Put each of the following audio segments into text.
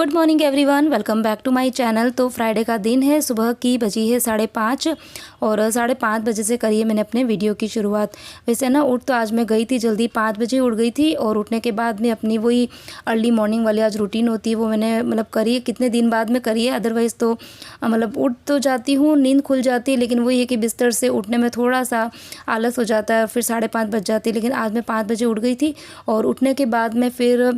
Good morning everyone, welcome back to my channel. तो Friday का दिन है, सुबह की बजी है 5:30 और 5:30 बजे से करिए मैंने अपने वीडियो की शुरुआत। वैसे ना उठ तो आज मैं गई थी जल्दी, 5 बजे उठ गई थी और उठने के बाद में अपनी वही अर्ली मॉर्निंग वाली आज रूटीन होती है वो मैंने करी है। कितने दिन बाद में करी है, अदरवाइज़ तो उठ तो जाती हूँ, नींद खुल जाती है, लेकिन वही है कि बिस्तर से उठने में थोड़ा सा आलस हो जाता है और फिर 5:30 बज जाती है। लेकिन आज मैं 5 बजे उठ गई थी और उठने के बाद में फिर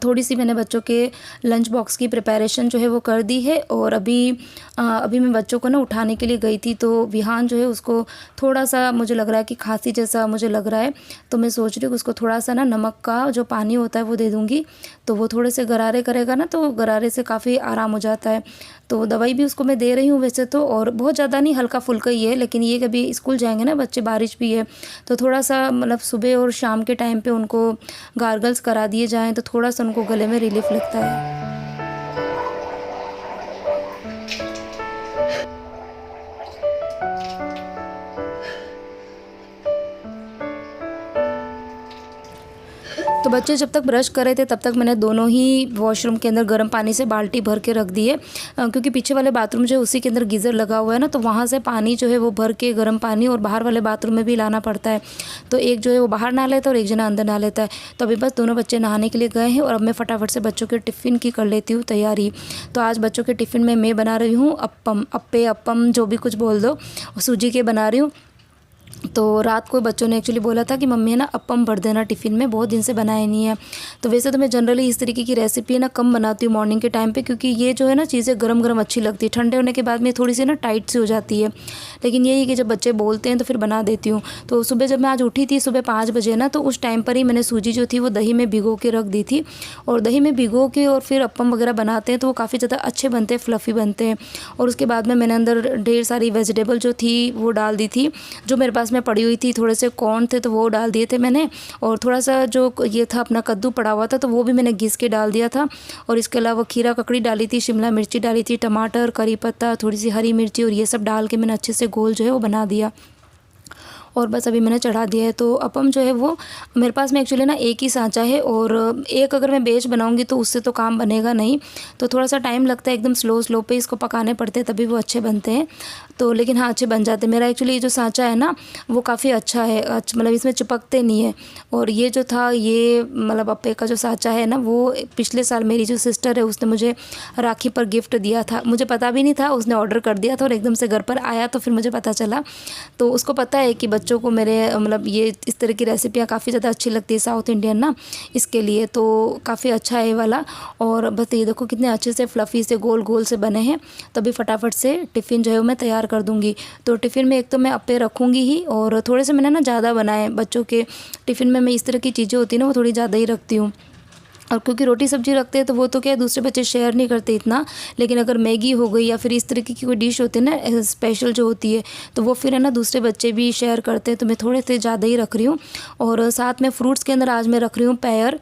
थोड़ी सी मैंने बच्चों के लंच बॉक्स की प्रिपरेशन जो है वो कर दी है। और अभी मैं बच्चों को ना उठाने के लिए गई थी, तो विहान जो है उसको थोड़ा सा मुझे लग रहा है कि खांसी जैसा मुझे लग रहा है, तो मैं सोच रही हूँ कि उसको थोड़ा सा ना नमक का जो पानी होता है वो दे दूँगी, तो वो थोड़े से गरारे करेगा ना, तो गरारे से काफ़ी आराम हो जाता है। तो दवाई भी उसको मैं दे रही हूँ वैसे तो, और बहुत ज़्यादा नहीं, हल्का फुल्का ही है। लेकिन ये कभी स्कूल जाएंगे ना बच्चे, बारिश भी है, तो थोड़ा सा सुबह और शाम के टाइम पे उनको गार्गल्स करा दिए जाएँ तो थोड़ा सा उनको गले में रिलीफ लगता है। तो बच्चे जब तक ब्रश कर रहे थे तब तक मैंने दोनों ही वॉशरूम के अंदर गर्म पानी से बाल्टी भर के रख दी है, क्योंकि पीछे वाले बाथरूम जो है उसी के अंदर गीज़र लगा हुआ है ना, तो वहाँ से पानी जो है वो भर के गर्म पानी और बाहर वाले बाथरूम में भी लाना पड़ता है। तो एक जो है वो बाहर नहा लेता है और एक जना अंदर नहा लेता है। तो अभी बस दोनों बच्चे नहाने के लिए गए हैं और अब मैं फटाफट से बच्चों के टिफ़िन की कर लेती हूँ तैयारी। तो आज बच्चों के टिफ़िन में मैं बना रही हूँ अप्पम जो भी कुछ बोल दो, सूजी के बना रही हूँ। तो रात को बच्चों ने एक्चुअली बोला था कि मम्मी ना अप्पम भर देना टिफ़िन में, बहुत दिन से बनाए नहीं है। तो वैसे तो मैं जनरली इस तरीके की रेसिपी ना कम बनाती हूँ मॉर्निंग के टाइम पे, क्योंकि ये जो है ना चीज़ें गरम गरम अच्छी लगती है, ठंडे होने के बाद में थोड़ी सी ना टाइट सी हो जाती है। लेकिन यही कि जब बच्चे बोलते हैं तो फिर बना देती हूँ। तो सुबह जब मैं आज उठी थी सुबह 5 बजे ना, तो उस टाइम पर ही मैंने सूजी जो थी वो दही में भिगो के रख दी थी, और दही में भिगो के और फिर अप्पम वगैरह बनाते हैं तो वो काफ़ी ज़्यादा अच्छे बनते हैं, फ्लफ़ी बनते हैं। और उसके बाद में मैंने अंदर ढेर सारी वेजिटेबल जो थी वो डाल दी थी, जो मेरे पास में पड़ी हुई थी, थोड़े से कॉर्न थे तो वो डाल दिए थे मैंने, और थोड़ा सा जो ये था अपना कद्दू पड़ा हुआ था तो वो भी मैंने घिस के डाल दिया था। और इसके अलावा खीरा ककड़ी डाली थी, शिमला मिर्ची डाली थी, टमाटर, करी पत्ता, थोड़ी सी हरी मिर्ची, और ये सब डाल के मैंने अच्छे से घोल जो है वो बना दिया और बस अभी मैंने चढ़ा दिया है। तो अप्पम जो है वो मेरे पास में एक्चुअली ना एक ही सांचा है, और एक अगर मैं बेच बनाऊंगी तो उससे तो काम बनेगा नहीं, तो थोड़ा सा टाइम लगता है, एकदम स्लो पे इसको पकाने पड़ते हैं तभी वो अच्छे बनते हैं। तो लेकिन हाँ, अच्छे बन जाते हैं। मेरा एक्चुअली जो सांचा है ना वो काफ़ी अच्छा है, इसमें चिपकते नहीं है। और ये जो था ये अप्पे का जो सांचा है ना, वो पिछले साल मेरी जो सिस्टर है उसने मुझे राखी पर गिफ्ट दिया था। मुझे पता भी नहीं था, उसने ऑर्डर कर दिया था और एकदम से घर पर आया तो फिर मुझे पता चला। तो उसको पता है कि बच्चों को मेरे ये इस तरह की रेसिपियाँ काफ़ी ज़्यादा अच्छी लगती है, साउथ इंडियन ना, इसके लिए तो काफ़ी अच्छा है ये वाला। और बस ये देखो कितने अच्छे से फ्लफ़ी से गोल गोल से बने हैं। तो अभी फटाफट से टिफ़िन जो है मैं तैयार कर दूँगी। तो टिफ़िन में एक तो मैं अप्पे रखूँगी ही, और थोड़े से मैंने ना ज़्यादा बनाए बच्चों के टिफ़िन में। मैं इस तरह की चीज़ें होती हैं ना वो थोड़ी ज़्यादा ही रखती हूँ, और क्योंकि रोटी सब्जी रखते हैं तो वो तो क्या है, दूसरे बच्चे शेयर नहीं करते इतना। लेकिन अगर मैगी हो गई या फिर इस तरीके की कोई डिश होती है ना स्पेशल जो होती है, तो वो फिर है ना दूसरे बच्चे भी शेयर करते हैं, तो मैं थोड़े से ज़्यादा ही रख रही हूँ। और साथ में फ्रूट्स के अंदर आज मैं रख रही हूँ पेयर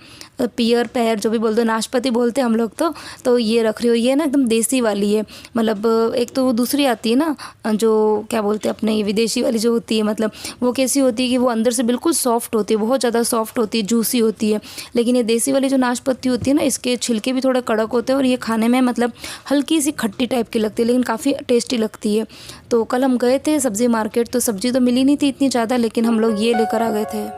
जो भी बोल दो, नाशपाती बोलते हैं हम लोग तो ये रख रही हूँ। ये ना एकदम देसी वाली है, एक तो वो दूसरी आती है ना जो क्या बोलते हैं अपने, विदेशी वाली जो होती है, वो कैसी होती है कि वो अंदर से बिल्कुल सॉफ्ट होती है, बहुत ज़्यादा सॉफ्ट होती है, जूसी होती है। लेकिन ये देसी वाली जो नाशपाती होती है ना, इसके छिलके भी थोड़े कड़क होते हैं, और ये खाने में हल्की सी खट्टी टाइप की लगती है, लेकिन काफ़ी टेस्टी लगती है। तो कल हम गए थे सब्ज़ी मार्केट, तो सब्ज़ी तो मिली नहीं थी इतनी ज़्यादा, लेकिन हम लोग ये लेकर आ गए थे।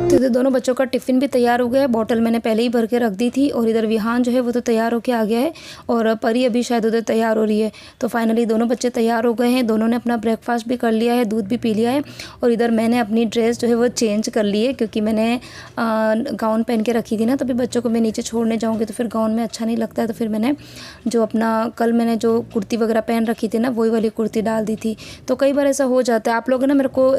तो इधर दोनों बच्चों का टिफ़िन भी तैयार हो गया है, बॉटल मैंने पहले ही भर के रख दी थी। और इधर विहान जो है वो तो तैयार होके आ गया है, और परी अभी शायद उधर तैयार हो रही है। तो फाइनली दोनों बच्चे तैयार हो गए हैं, दोनों ने अपना ब्रेकफास्ट भी कर लिया है, दूध भी पी लिया है। और इधर मैंने अपनी ड्रेस जो है वो चेंज कर ली है, क्योंकि मैंने गाउन पहन के रखी थी ना, तभी बच्चों को मैं नीचे छोड़ने जाऊँगी तो फिर गाउन में अच्छा नहीं लगता है। तो फिर मैंने जो कल मैंने जो कुर्ती वगैरह पहन रखी थी ना, वही वाली कुर्ती डाल दी थी। तो कई बार ऐसा हो जाता है, आप लोग ना मेरे को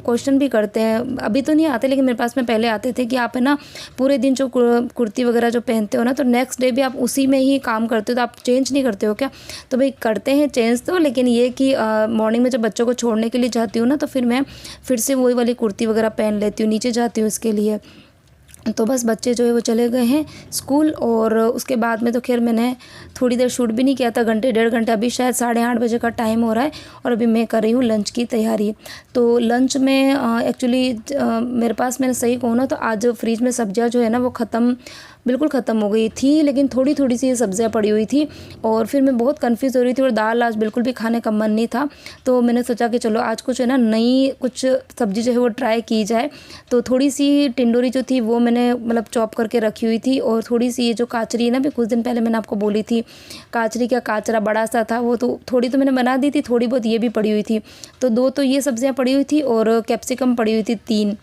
क्वेश्चन भी करते हैं, अभी तो नहीं आते लेकिन मेरे पास में पहले वाले आते थे कि आप है ना पूरे दिन जो कुर्ती वगैरह जो पहनते हो ना, तो नेक्स्ट डे भी आप उसी में ही काम करते हो, तो आप चेंज नहीं करते हो क्या? तो भाई करते हैं चेंज तो, लेकिन ये कि मॉर्निंग में जब बच्चों को छोड़ने के लिए जाती हूँ ना, तो फिर मैं फिर से वही वाली कुर्ती वगैरह पहन लेती हूँ, नीचे जाती हूँ इसके लिए। तो बस बच्चे जो है वो चले गए हैं स्कूल, और उसके बाद में तो खैर मैंने थोड़ी देर शूट भी नहीं किया था, घंटे 1.5 घंटे। अभी शायद 8:30 बजे का टाइम हो रहा है और अभी मैं कर रही हूँ लंच की तैयारी। तो लंच में एक्चुअली मेरे पास, मैंने सही कहूँ ना, तो आज फ्रिज में सब्जियाँ जो है ना वो बिल्कुल ख़त्म हो गई थी, लेकिन थोड़ी थोड़ी सी सब्जियाँ पड़ी हुई थी और फिर मैं बहुत कंफ्यूज हो रही थी और दाल आज बिल्कुल भी खाने का मन नहीं था। तो मैंने सोचा कि चलो आज कुछ है ना नई कुछ सब्ज़ी जो है वो ट्राई की जाए। तो थोड़ी सी टिंडोरी जो थी वो मैंने मतलब चॉप करके रखी हुई थी, और थोड़ी सी ये जो काचरी है ना, भी कुछ दिन पहले मैंने आपको बोली थी काचरी का काचरा बड़ा सा था, वो तो थोड़ी तो मैंने बना दी थी, थोड़ी बहुत ये भी पड़ी हुई थी। तो 2 तो ये सब्जियाँ पड़ी हुई थी और कैप्सिकम पड़ी हुई थी 3।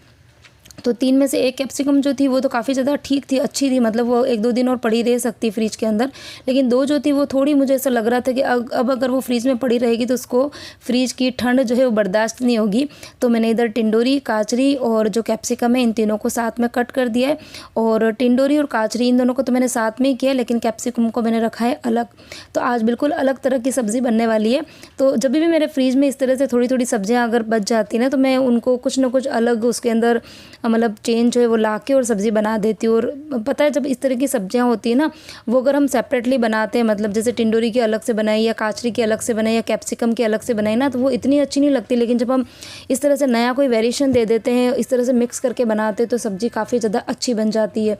तो 3 में से 1 कैप्सिकम जो थी वो तो काफ़ी ज़्यादा ठीक थी, अच्छी थी, मतलब वो 1-2 दिन और पड़ी रह सकती फ्रिज के अंदर। लेकिन 2 जो थी वो थोड़ी, मुझे ऐसा लग रहा था कि अब अगर वो फ्रिज में पड़ी रहेगी तो उसको फ्रिज की ठंड जो है वो बर्दाश्त नहीं होगी। तो मैंने इधर टिंडोरी, काचरी और जो कैप्सिकम है इन तीनों को साथ में कट कर दिया है, और टिंडोरी और काचरी इन दोनों को तो मैंने साथ में ही किया, लेकिन कैप्सिकम को मैंने रखा है अलग। तो आज बिल्कुल अलग तरह की सब्ज़ी बनने वाली है। तो जब भी मेरे फ्रिज में इस तरह से थोड़ी थोड़ी सब्जियाँ अगर बच जाती ना, तो मैं उनको कुछ ना कुछ अलग उसके अंदर मतलब चेंज जो है वो ला के और सब्ज़ी बना देती हूँ। और पता है जब इस तरह की सब्जियां होती है ना, वो अगर हम सेपरेटली बनाते हैं, मतलब जैसे टिंडोरी की अलग से बनाई या काचरी की अलग से बनाई या कैप्सिकम की अलग से बनाई ना, तो वो इतनी अच्छी नहीं लगती। लेकिन जब हम इस तरह से नया कोई वेरिएशन दे देते हैं, इस तरह से मिक्स करके बनाते हैं, तो सब्ज़ी काफ़ी ज़्यादा अच्छी बन जाती है।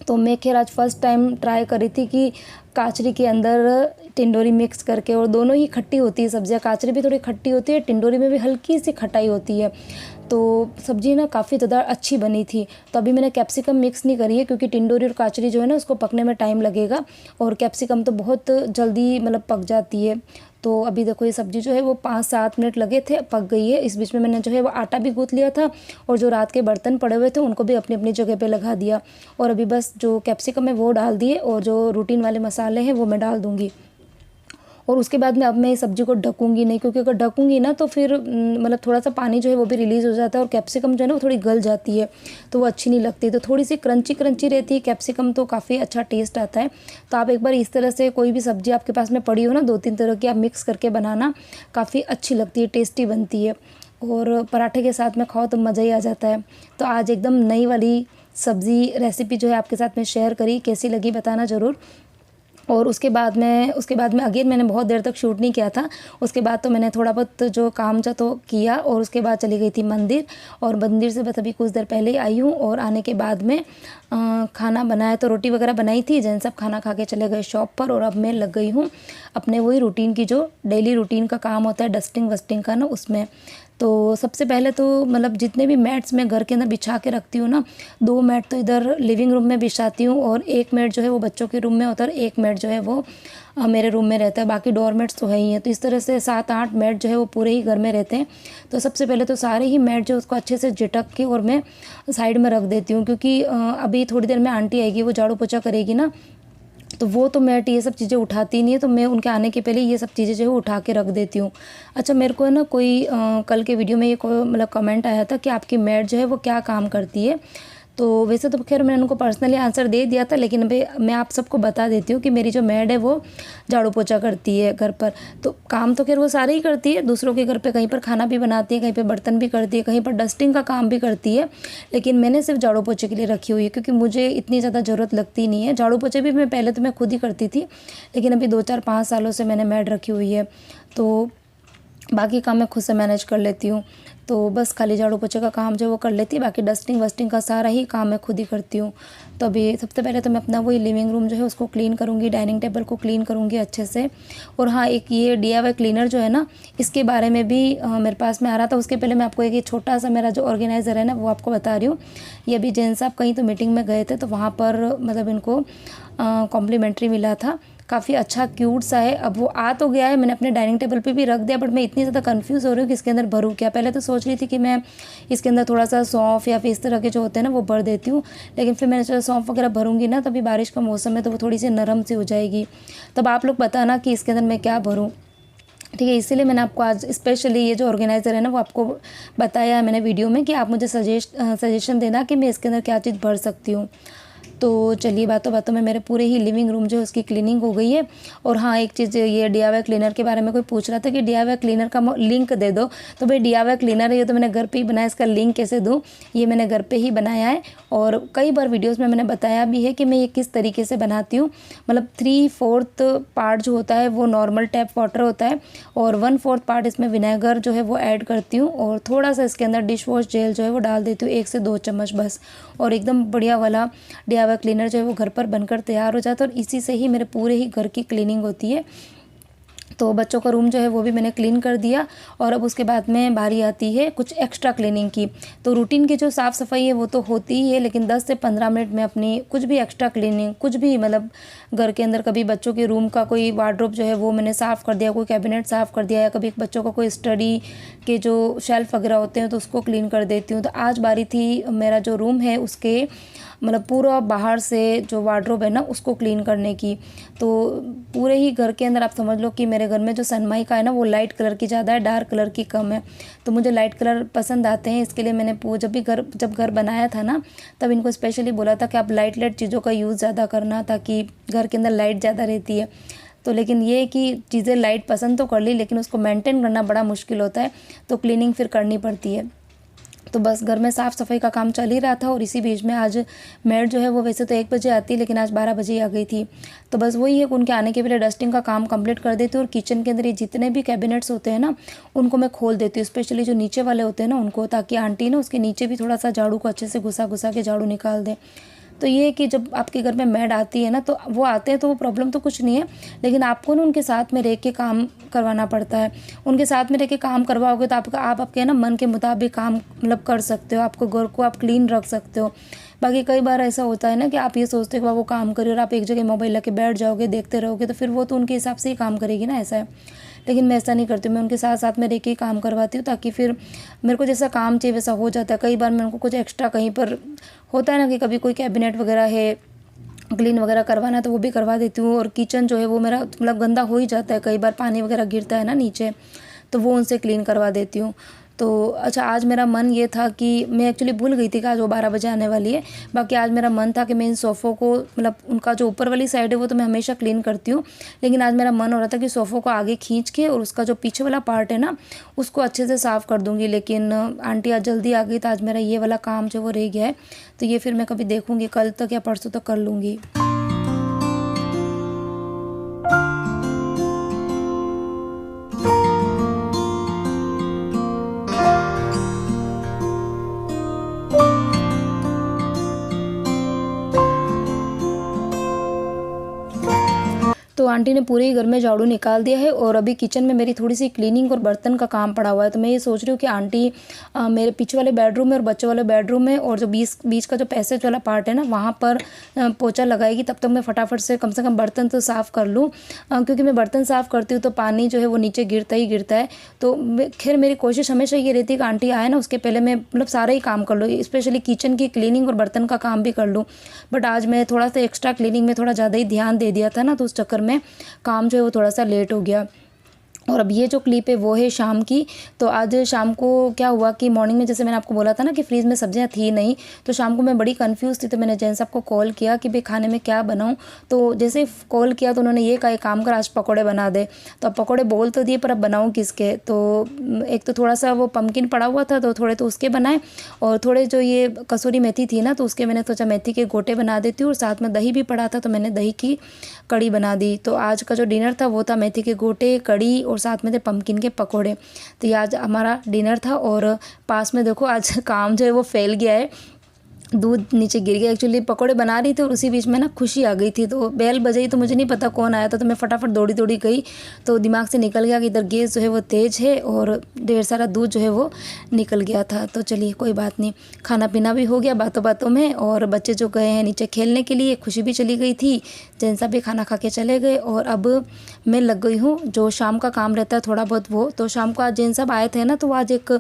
तो मैं खैर आज फर्स्ट टाइम ट्राई करी थी कि काचरी के अंदर टिंडोरी मिक्स करके, और दोनों ही खट्टी होती है सब्जियां, काचरी भी थोड़ी खट्टी होती है, टिंडोरी में भी हल्की सी खटाई होती है। तो सब्ज़ी ना काफ़ी ज़्यादा अच्छी बनी थी। तो अभी मैंने कैप्सिकम मिक्स नहीं करी है, क्योंकि टिंडोरी और काचरी जो है ना उसको पकने में टाइम लगेगा, और कैप्सिकम तो बहुत जल्दी मतलब पक जाती है। तो अभी देखो ये सब्ज़ी जो है वो 5-7 मिनट लगे थे, पक गई है। इस बीच में मैंने जो है वो आटा भी गूँथ लिया था, और जो रात के बर्तन पड़े हुए थे उनको भी अपनी अपनी जगह पे लगा दिया, और अभी बस जो कैप्सिकम है वो डाल दिए, और जो रूटीन वाले मसाले हैं वो मैं डाल दूँगी। और उसके बाद में अब मैं इस सब्ज़ी को ढकूँगी नहीं, क्योंकि अगर ढकूँगी ना तो फिर मतलब थोड़ा सा पानी जो है वो भी रिलीज़ हो जाता है, और कैप्सिकम जो है ना वो थोड़ी गल जाती है, तो वो अच्छी नहीं लगती। तो थोड़ी सी क्रंची क्रंची रहती है कैप्सिकम, तो काफ़ी अच्छा टेस्ट आता है। तो आप एक बार इस तरह से कोई भी सब्ज़ी आपके पास में पड़ी हो ना, 2-3 तरह की आप मिक्स करके बनाना, काफ़ी अच्छी लगती है, टेस्टी बनती है, और पराठे के साथ में खाओ तो मज़ा ही आ जाता है। तो आज एकदम नई वाली सब्ज़ी रेसिपी जो है आपके साथ में शेयर करी, कैसी लगी बताना ज़रूर। और उसके बाद में अगेन मैंने बहुत देर तक शूट नहीं किया था। उसके बाद तो मैंने थोड़ा बहुत जो काम था तो किया, और उसके बाद चली गई थी मंदिर, और मंदिर से बस अभी कुछ देर पहले ही आई हूँ। और आने के बाद में खाना बनाया, तो रोटी वगैरह बनाई थी, जैन सब खाना खा के चले गए शॉप पर, और अब मैं लग गई हूँ अपने वही रूटीन की, जो डेली रूटीन का काम होता है डस्टिंग वस्टिंग का ना, उसमें। तो सबसे पहले तो मतलब जितने भी मैट्स मैं घर के अंदर बिछा के रखती हूँ ना, 2 मैट तो इधर लिविंग रूम में बिछाती हूँ, और 1 मैट जो है वो बच्चों के रूम में होता है, और 1 मैट जो है वो मेरे रूम में रहता है। बाकी डोरमेट्स तो है ही हैं, तो इस तरह से 7-8 मैट जो है वो पूरे ही घर में रहते हैं। तो सबसे पहले तो सारे ही मैट जो है उसको अच्छे से झटक के और मैं साइड में रख देती हूँ, क्योंकि अभी थोड़ी देर में आंटी आएगी, वो झाड़ू पोछा करेगी ना, तो वो तो मैट ये सब चीज़ें उठाती नहीं है, तो मैं उनके आने के पहले ये सब चीज़ें जो है उठा के रख देती हूँ। अच्छा, मेरे को है ना कोई कल के वीडियो में ये मतलब कमेंट आया था कि आपकी मैट जो है वो क्या काम करती है। तो वैसे तो खैर मैंने उनको पर्सनली आंसर दे दिया था, लेकिन अभी मैं आप सबको बता देती हूँ कि मेरी जो मैड है वो झाड़ू पोछा करती है घर पर। तो काम तो खैर वो सारे ही करती है, दूसरों के घर पे कहीं पर खाना भी बनाती है, कहीं पे बर्तन भी करती है, कहीं पर डस्टिंग का काम भी करती है, लेकिन मैंने सिर्फ झाड़ू पोछे के लिए रखी हुई है, क्योंकि मुझे इतनी ज़्यादा ज़रूरत लगती नहीं है। झाड़ू पोछे भी मैं पहले तो मैं खुद ही करती थी, लेकिन अभी 2-4-5 सालों से मैंने मैड रखी हुई है, तो बाकी काम मैं खुद से मैनेज कर लेती हूँ। तो बस खाली झाड़ू पोछे का काम जो वो कर लेती है, बाकी डस्टिंग वस्टिंग का सारा ही काम मैं खुद ही करती हूँ। तो अभी सबसे पहले तो मैं अपना वही लिविंग रूम जो है उसको क्लीन करूँगी, डाइनिंग टेबल को क्लीन करूँगी अच्छे से। और हाँ, एक ये DIY क्लीनर जो है ना, इसके बारे में भी मेरे पास में आ रहा था। उसके पहले मैं आपको एक ये छोटा सा मेरा जो ऑर्गेनाइज़र है ना वो आपको बता रही हूँ। ये अभी जैन साहब कहीं तो मीटिंग में गए थे, तो वहाँ पर मतलब इनको कॉम्प्लीमेंट्री मिला था, काफ़ी अच्छा क्यूट सा है। अब वो आ तो गया है, मैंने अपने डाइनिंग टेबल पे भी रख दिया, बट मैं इतनी ज़्यादा कंफ्यूज हो रही हूँ कि इसके अंदर भरूँ क्या। पहले तो सोच रही थी कि मैं इसके अंदर थोड़ा सा सौंफ या फिर इस तरह के जो होते हैं ना वो भर देती हूँ, लेकिन फिर मैंने सोचा सौंफ वगैरह भरूँगी ना, तभी बारिश का मौसम है तो वो थोड़ी सी नरम सी हो जाएगी। तब आप लोग बताना कि इसके अंदर मैं क्या भरूँ। ठीक है, इसीलिए मैंने आपको आज स्पेशली ये जो ऑर्गेनाइज़र है ना वो आपको बताया है मैंने वीडियो में कि आप मुझे सजेशन देना कि मैं इसके अंदर क्या चीज़ भर सकती हूँ। तो चलिए बातों बातों में मेरे पूरे ही लिविंग रूम जो है उसकी क्लीनिंग हो गई है। और हाँ, एक चीज़, ये DIY क्लीनर के बारे में कोई पूछ रहा था कि DIY क्लीनर का लिंक दे दो। तो भाई DIY क्लीनर है ये तो मैंने घर पे ही बनाया, इसका लिंक कैसे दूँ? ये मैंने घर पे ही बनाया है और कई बार वीडियोज़ में मैंने बताया भी है कि मैं ये किस तरीके से बनाती हूँ। मतलब 3/4 पार्ट जो होता है वो नॉर्मल टैप वाटर होता है और 1/4 पार्ट इसमें विनेगर जो है वो ऐड करती हूँ और थोड़ा सा इसके अंदर डिश वॉश जेल जो है वो डाल देती हूँ, 1 से 2 चम्मच बस। और एकदम बढ़िया वाला DIY क्लीनर जो है वो घर पर बनकर तैयार हो जाता है और इसी से ही मेरे पूरे ही घर की क्लीनिंग होती है। तो बच्चों का रूम जो है वो भी मैंने क्लीन कर दिया और अब उसके बाद में बारी आती है कुछ एक्स्ट्रा क्लीनिंग की। तो रूटीन की जो साफ़ सफाई है वो तो होती ही है, लेकिन 10 से 15 मिनट में अपनी कुछ भी एक्स्ट्रा क्लीनिंग, कुछ भी मतलब घर के अंदर कभी बच्चों के रूम का कोई वार्डरोब जो है वो मैंने साफ़ कर दिया, कोई कैबिनेट साफ़ कर दिया, या कभी बच्चों का कोई स्टडी के जो शेल्फ वगैरह होते हैं तो उसको क्लीन कर देती हूँ। तो आज बारी थी मेरा जो रूम है उसके मतलब पूरा बाहर से जो वार्डरोब है ना उसको क्लीन करने की। तो पूरे ही घर के अंदर आप समझ लो कि मेरे घर में जो सनमाइका है ना वो लाइट कलर की ज़्यादा है, डार्क कलर की कम है। तो मुझे लाइट कलर पसंद आते हैं, इसके लिए मैंने जब घर बनाया था ना तब इनको स्पेशली बोला था कि आप लाइट चीज़ों का यूज़ ज़्यादा करना ताकि घर के अंदर लाइट ज़्यादा रहती है। तो लेकिन ये है कि चीज़ें लाइट पसंद तो कर ली लेकिन उसको मेंटेन करना बड़ा मुश्किल होता है, तो क्लीनिंग फिर करनी पड़ती है। तो बस घर में साफ़ सफाई का काम चल ही रहा था और इसी बीच में आज मेड जो है वो वैसे तो 1 बजे आती है लेकिन आज 12 बजे आ गई थी। तो बस वही है कि उनके आने के पहले डस्टिंग का काम कंप्लीट कर देती हूँ और किचन के अंदर ये जितने भी कैबिनेट्स होते हैं ना उनको मैं खोल देती हूँ, स्पेशली जो नीचे वाले होते हैं ना उनको, ताकि आंटी ना उसके नीचे भी थोड़ा सा झाड़ू को अच्छे से घुसा घुसा के झाड़ू निकाल दें। तो ये है कि जब आपके घर में मेड आती है ना तो वो आते हैं तो वो प्रॉब्लम तो कुछ नहीं है, लेकिन आपको ना उनके साथ में रह के काम करवाना पड़ता है। उनके साथ में रह के काम करवाओगे तो आप आपके ना मन के मुताबिक काम मतलब कर सकते हो, आपको घर को आप क्लीन रख सकते हो। बाकी कई बार ऐसा होता है ना कि आप ये सोचते हो कि वो काम करे और आप एक जगह मोबाइल लेके बैठ जाओगे, देखते रहोगे, तो फिर वो तो उनके हिसाब से ही काम करेगी ना, ऐसा है। लेकिन मैं ऐसा नहीं करती हूँ, मैं उनके साथ साथ में रह के ही काम करवाती हूँ ताकि फिर मेरे को जैसा काम चाहिए वैसा हो जाता है। कई बार मैं उनको कुछ एक्स्ट्रा कहीं पर होता है ना कि कभी कोई कैबिनेट वगैरह है क्लीन वगैरह करवाना तो वो भी करवा देती हूँ। और किचन जो है वो मेरा मतलब गंदा हो ही जाता है, कई बार पानी वगैरह गिरता है ना नीचे, तो वो उनसे क्लीन करवा देती हूँ। तो अच्छा, आज मेरा मन ये था कि मैं एक्चुअली भूल गई थी कि आज वो 12 बजे आने वाली है। बाकी आज मेरा मन था कि मैं इन सोफ़ों को मतलब उनका जो ऊपर वाली साइड है वो तो मैं हमेशा क्लीन करती हूँ, लेकिन आज मेरा मन हो रहा था कि सोफ़ों को आगे खींच के और उसका जो पीछे वाला पार्ट है ना उसको अच्छे से साफ़ कर दूँगी। लेकिन आंटी आज जल्दी आ गई तो आज मेरा ये वाला काम जो वो रह गया है, तो ये फिर मैं कभी देखूँगी, कल तक या परसों तक कर लूँगी। तो आंटी ने पूरे ही घर में झाड़ू निकाल दिया है और अभी किचन में मेरी थोड़ी सी क्लीनिंग और बर्तन का काम पड़ा हुआ है। तो मैं ये सोच रही हूँ कि आंटी मेरे पीछे वाले बेडरूम में और बच्चों वाले बेडरूम में और जो बीच का जो पैसेज वाला पार्ट है ना वहाँ पर पोछा लगाएगी, तब तक मैं फटाफट से कम बर्तन तो साफ़ कर लूँ, क्योंकि मैं बर्तन साफ़ करती हूँ तो पानी जो है वो नीचे गिरता ही गिरता है। तो खैर मेरी कोशिश हमेशा ये रहती है कि आंटी आए ना उसके पहले मैं मतलब सारा ही काम कर लूँ, स्पेशली किचन की क्लीनिंग और बर्तन का काम भी कर लूँ। बट आज मैं थोड़ा सा एक्स्ट्रा क्लीनिंग में थोड़ा ज़्यादा ही ध्यान दे दिया था ना, तो उस चक्कर में काम जो है वो थोड़ा सा लेट हो गया। और अब ये जो क्लिप है वो है शाम की। तो आज शाम को क्या हुआ कि मॉर्निंग में जैसे मैंने आपको बोला था ना कि फ्रीज में सब्जियां थी नहीं, तो शाम को मैं बड़ी कंफ्यूज थी। तो मैंने जैन साहब को कॉल किया कि भाई खाने में क्या बनाऊं। तो जैसे कॉल किया तो उन्होंने ये कहा एक काम कर आज पकौड़े बना दे। तो अब पकौड़े बोल तो दिए पर अब बनाऊं किसके। तो एक तो थोड़ा सा वो पम्पकिन पड़ा हुआ था तो थोड़े तो उसके बनाए, और थोड़े जो ये कसूरी मेथी थी ना तो उसके मैंने सोचा मेथी के गोटे बना देती हूँ, और साथ में दही भी पड़ा था तो मैंने दही की कड़ी बना दी। तो आज का जो डिनर था वो था मेथी के गोटे, कड़ी और साथ में थे पम्पकिन के पकोड़े। तो ये आज हमारा डिनर था। और पास में देखो आज काम जो है वो फैल गया है, दूध नीचे गिर गया। एक्चुअली पकोड़े बना रही थी और उसी बीच में ना खुशी आ गई थी, तो बेल बजाई तो मुझे नहीं पता कौन आया था, तो मैं फटाफट दौड़ी गई। तो दिमाग से निकल गया कि इधर गैस जो है वो तेज़ है और ढेर सारा दूध जो है वो निकल गया था। तो चलिए कोई बात नहीं, खाना पीना भी हो गया बातों बातों में। और बच्चे जो गए हैं नीचे खेलने के लिए, खुशी भी चली गई थी। जैन साहब भी खाना खा के चले गए और अब मैं लग गई हूँ जो शाम का काम रहता है थोड़ा बहुत वो। तो शाम को आज जैन साहब आए थे ना, तो आज एक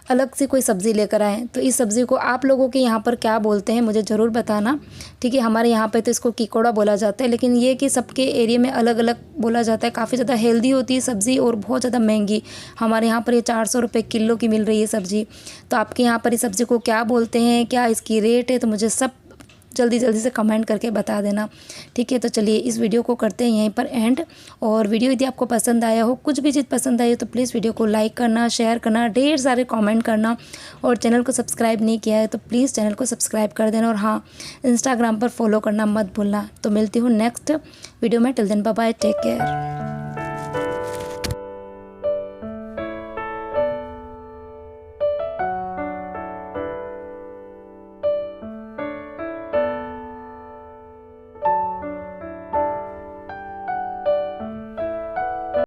अलग सी कोई सब्ज़ी लेकर आए। तो इस सब्ज़ी को आप लोगों के यहाँ पर क्या बोलते हैं मुझे ज़रूर बताना, ठीक है। हमारे यहाँ पे तो इसको किकोड़ा बोला जाता है, लेकिन ये कि सबके एरिया में अलग अलग बोला जाता है। काफ़ी ज़्यादा हेल्दी होती है सब्ज़ी और बहुत ज़्यादा महंगी। हमारे यहाँ पर ये 400 रुपये किलो की मिल रही है सब्ज़ी। तो आपके यहाँ पर इस सब्ज़ी को क्या बोलते हैं, क्या इसकी रेट है, तो मुझे सब जल्दी जल्दी से कमेंट करके बता देना, ठीक है। तो चलिए इस वीडियो को करते हैं यहीं पर एंड। और वीडियो यदि आपको पसंद आया हो, कुछ भी चीज़ पसंद आई हो, तो प्लीज़ वीडियो को लाइक करना, शेयर करना, ढेर सारे कमेंट करना। और चैनल को सब्सक्राइब नहीं किया है तो प्लीज़ चैनल को सब्सक्राइब कर देना। और हाँ, इंस्टाग्राम पर फॉलो करना मत भूलना। तो मिलती हूँ नेक्स्ट वीडियो में। Till then bye bye, take care.